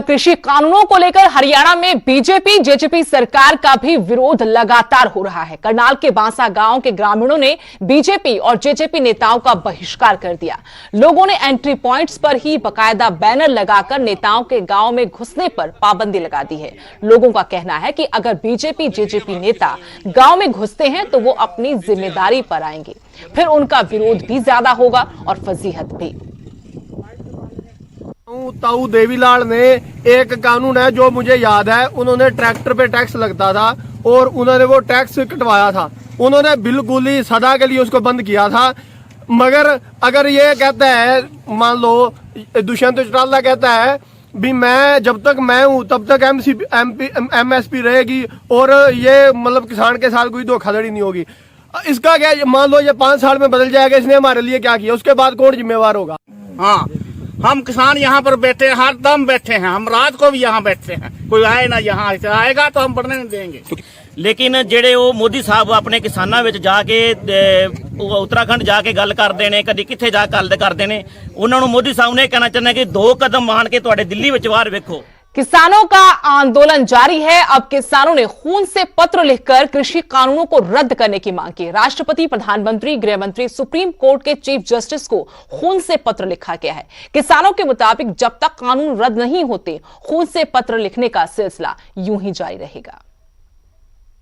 कृषि कानूनों को लेकर हरियाणा में बीजेपी जेजेपी सरकार का भी विरोध लगातार हो रहा है। करनाल के बांसा गांव के ग्रामीणों ने बीजेपी और जेजेपी नेताओं का बहिष्कार कर दिया। लोगों ने एंट्री पॉइंट्स पर ही बाकायदा बैनर लगाकर नेताओं के गांव में घुसने पर पाबंदी लगा दी है। लोगों का कहना है कि अगर बीजेपी जेजेपी नेता गांव में घुसते हैं तो वो अपनी जिम्मेदारी पर आएंगे, फिर उनका विरोध भी ज्यादा होगा और फजीहत भी। ताऊ देवीलाल ने एक कानून है जो मुझे याद है, उन्होंने ट्रैक्टर पे टैक्स लगता था और उन्होंने वो टैक्स कटवाया था। उन्होंने बिल्कुल ही सदा के लिए उसको बंद किया था। मगर अगर ये कहता है, मान लो दुष्यंत चौटाला कहता है भी मैं जब तक मैं हूँ तब तक MSP रहेगी और ये मतलब किसान के साथ कोई धोखाधड़ी नहीं होगी। इसका क्या, मान लो ये 5 साल में बदल जाएगा, इसने हमारे लिए क्या किया, उसके बाद कौन जिम्मेवार होगा। हाँ, हम किसान यहाँ पर बैठे हैं, हर दम बैठे हैं, हम रात को भी यहाँ बैठे हैं। कोई आए ना, यहाँ आएगा तो हम बढ़ने नहीं देंगे। लेकिन जेडे वो मोदी साहब अपने किसानों में जाके उत्तराखंड जाके गल करते हैं, कभी कितने जाके गल करते हैं, उन्होंने मोदी साहब ने कहना चाहते हैं कि 2 कदम मान के तुहाडे दिल्ली विच बाहर वेखो। किसानों का आंदोलन जारी है। अब किसानों ने खून से पत्र लिखकर कृषि कानूनों को रद्द करने की मांग की। राष्ट्रपति, प्रधानमंत्री, गृह मंत्री, सुप्रीम कोर्ट के चीफ जस्टिस को खून से पत्र लिखा गया है। किसानों के मुताबिक जब तक कानून रद्द नहीं होते, खून से पत्र लिखने का सिलसिला यूं ही जारी रहेगा।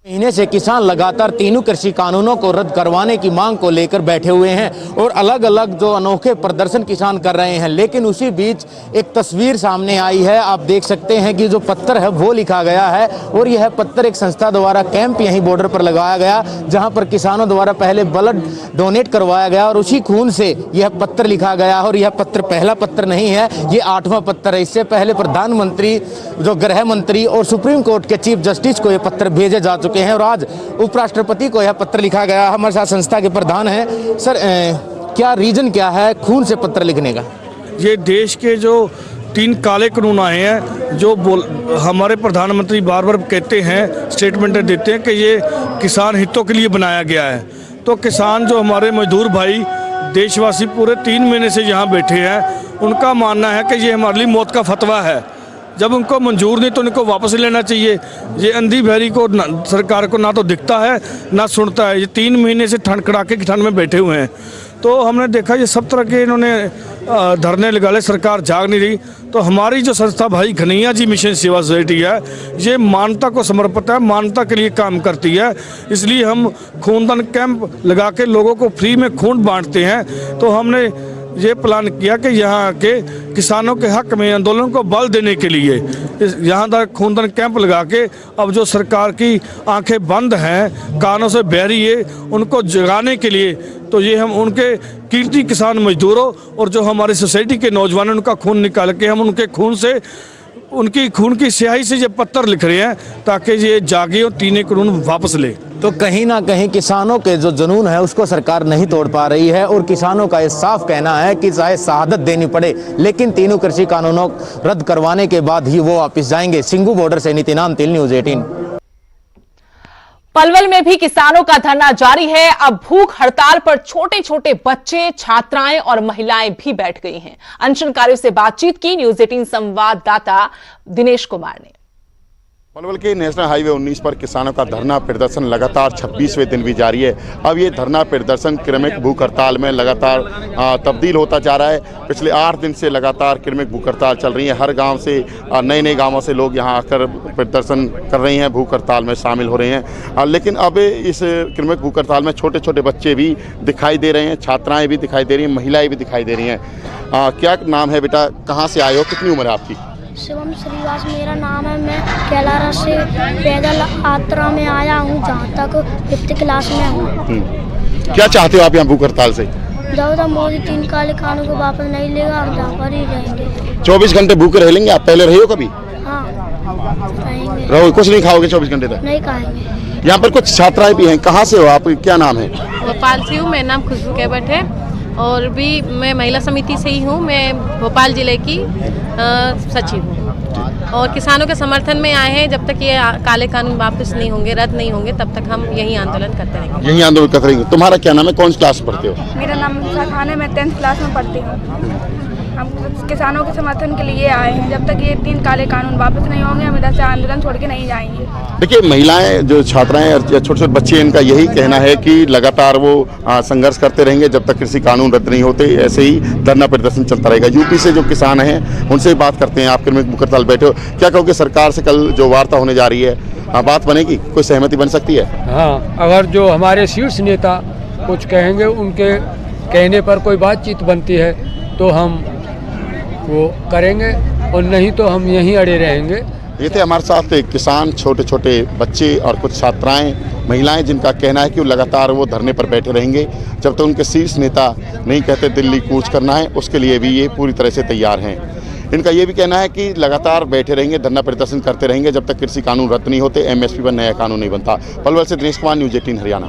महीने से किसान लगातार तीनों कृषि कानूनों को रद्द करवाने की मांग को लेकर बैठे हुए हैं और अलग अलग जो अनोखे प्रदर्शन किसान कर रहे हैं। लेकिन उसी बीच एक तस्वीर सामने आई है। आप देख सकते हैं कि जो पत्थर है वो लिखा गया है और यह पत्थर एक संस्था द्वारा कैंप यहीं बॉर्डर पर लगाया गया, जहां पर किसानों द्वारा पहले ब्लड डोनेट करवाया गया और उसी खून से यह पत्र लिखा गया। और यह पत्र पहला पत्र नहीं है, ये 8वां पत्र है। इससे पहले प्रधानमंत्री, जो गृह मंत्री और सुप्रीम कोर्ट के चीफ जस्टिस को यह पत्र भेजे जा चुके हैं और आज उपराष्ट्रपति को यह पत्र लिखा गया। हमारे साथ संस्था के प्रधान हैं। सर, क्या रीजन क्या है खून से पत्र लिखने का? ये देश के जो 3 काले कानून आए हैं, जो हमारे प्रधानमंत्री बार बार कहते हैं, स्टेटमेंट देते हैं कि ये किसान हितों के लिए बनाया गया है। तो किसान जो हमारे मजदूर भाई देशवासी पूरे 3 महीने से यहाँ बैठे हैं, उनका मानना है कि ये हमारे लिए मौत का फतवा है। जब उनको मंजूर नहीं तो उनको वापस लेना चाहिए। ये अंधी बहरी को सरकार को ना तो दिखता है ना सुनता है। ये 3 महीने से ठंड कड़ाके की ठंड में बैठे हुए हैं। तो हमने देखा ये सब तरह के इन्होंने धरने लगा ले, सरकार जाग नहीं रही। तो हमारी जो संस्था भाई घनैया जी मिशन सेवा सोसाइटी है, ये मानवता को समर्पित है, मानवता के लिए काम करती है। इसलिए हम खूनदान कैंप लगा के लोगों को फ्री में खून बांटते हैं। तो हमने ये प्लान किया कि यहाँ के किसानों के हक में आंदोलन को बल देने के लिए यहाँ तक खूनदान कैंप लगा के अब जो सरकार की आंखें बंद हैं, कानों से बहरी है, उनको जगाने के लिए तो ये हम उनके कीर्ति किसान मजदूरों और जो हमारी सोसाइटी के नौजवान उनका खून निकाल के हम उनके खून से, उनकी खून की स्याही से ये पत्र लिख रहे हैं ताकि ये जागे और 3 कानून वापस ले। तो कहीं ना कहीं किसानों के जो जुनून है उसको सरकार नहीं तोड़ पा रही है और किसानों का ये साफ कहना है कि चाहे शहादत देनी पड़े, लेकिन तीनों कृषि कानूनों रद्द करवाने के बाद ही वो वापस जाएंगे। सिंगू बॉर्डर से नितिन तिल, न्यूज़ 18। पलवल में भी किसानों का धरना जारी है। अब भूख हड़ताल पर छोटे छोटे बच्चे, छात्राएं और महिलाएं भी बैठ गई हैं। अनशनकारियों से बातचीत की न्यूज़ 18 संवाददाता दिनेश कुमार ने। पलवल के नेशनल हाईवे 19 पर किसानों का धरना प्रदर्शन लगातार 26वें दिन भी जारी है। अब ये धरना प्रदर्शन क्रमिक भूख हड़ताल में लगातार तब्दील होता जा रहा है। पिछले 8 दिन से लगातार क्रमिक भूख हड़ताल चल रही है। हर गांव से, नए नए गांवों से लोग यहां आकर प्रदर्शन कर रहे हैं, भूख हड़ताल में शामिल हो रहे हैं। लेकिन अब इस क्रमिक भूख हड़ताल में छोटे छोटे बच्चे भी दिखाई दे रहे हैं, छात्राएँ भी दिखाई दे रही हैं, महिलाएँ भी दिखाई दे रही हैं। क्या नाम है बेटा, कहाँ से आए हो, कितनी उम्र है आपकी? शिवम श्रीवास मेरा नाम है। मैं कैलारा से पैदल यात्रा में आया हूँ, जहाँ तक 5th क्लास में हूँ। क्या चाहते हो आप यहाँ भूख हड़ताल से? जब तक मोदी 3 काले कानून को वापस नहीं लेगा, हम जहाँ पर ही रहेंगे। 24 घंटे भूखे रह लेंगे आप? पहले रहे हो कभी? हाँ, रहेंगे। रहो, कुछ नहीं खाओगे 24 घंटे तक? नहीं खाएंगे। यहाँ पर कुछ छात्राएं भी हैं। कहाँ से हो आप, क्या नाम है? भोपाल से हूँ, मेरा नाम खुशबू केवट है और भी मैं महिला समिति से ही हूँ। मैं भोपाल जिले की सचिव हूँ और किसानों के समर्थन में आए हैं। जब तक ये काले कानून वापस नहीं होंगे, रद्द नहीं होंगे, तब तक हम यही आंदोलन करते रहेंगे। यही आंदोलन करते रहेंगे। तुम्हारा क्या नाम है, कौन सी क्लास में पढ़ते हो? मेरा नाम खान है, मैं 10th क्लास में पढ़ती हूँ। हम किसानों के समर्थन के लिए आए हैं। जब तक ये 3 काले कानून वापस नहीं होंगे हम इधर से आंदोलन छोड़ के नहीं जाएंगे। देखिए, महिलाएं जो छात्राएं और छोटे छोटे बच्चे, इनका यही कहना है कि लगातार वो संघर्ष करते रहेंगे जब तक कृषि कानून रद्द नहीं होते। ऐसे ही धरना प्रदर्शन चलता रहेगा। यूपी से जो किसान हैं उनसे बात करते हैं। आप क्रमिक भूख हड़ताल बैठे हो, क्या कहोगे? सरकार से कल जो वार्ता होने जा रही है, बात बनेगी? कोई सहमति बन सकती है? हाँ, अगर जो हमारे शीर्ष नेता कुछ कहेंगे, उनके कहने पर कोई बातचीत बनती है तो हम वो करेंगे, और नहीं तो हम यहीं अड़े रहेंगे। ये थे हमारे साथ किसान, छोटे छोटे बच्चे और कुछ छात्राएं, महिलाएं, जिनका कहना है कि वो लगातार वो धरने पर बैठे रहेंगे जब तक उनके शीर्ष नेता नहीं कहते दिल्ली कूच करना है। उसके लिए भी ये पूरी तरह से तैयार हैं। इनका ये भी कहना है कि लगातार बैठे रहेंगे, धरना प्रदर्शन करते रहेंगे जब तक कृषि कानून रद्द नहीं होते, MSP पर नया कानून नहीं बनता। पलवल से दिनेश कुमार, न्यूज़ 18 हरियाणा।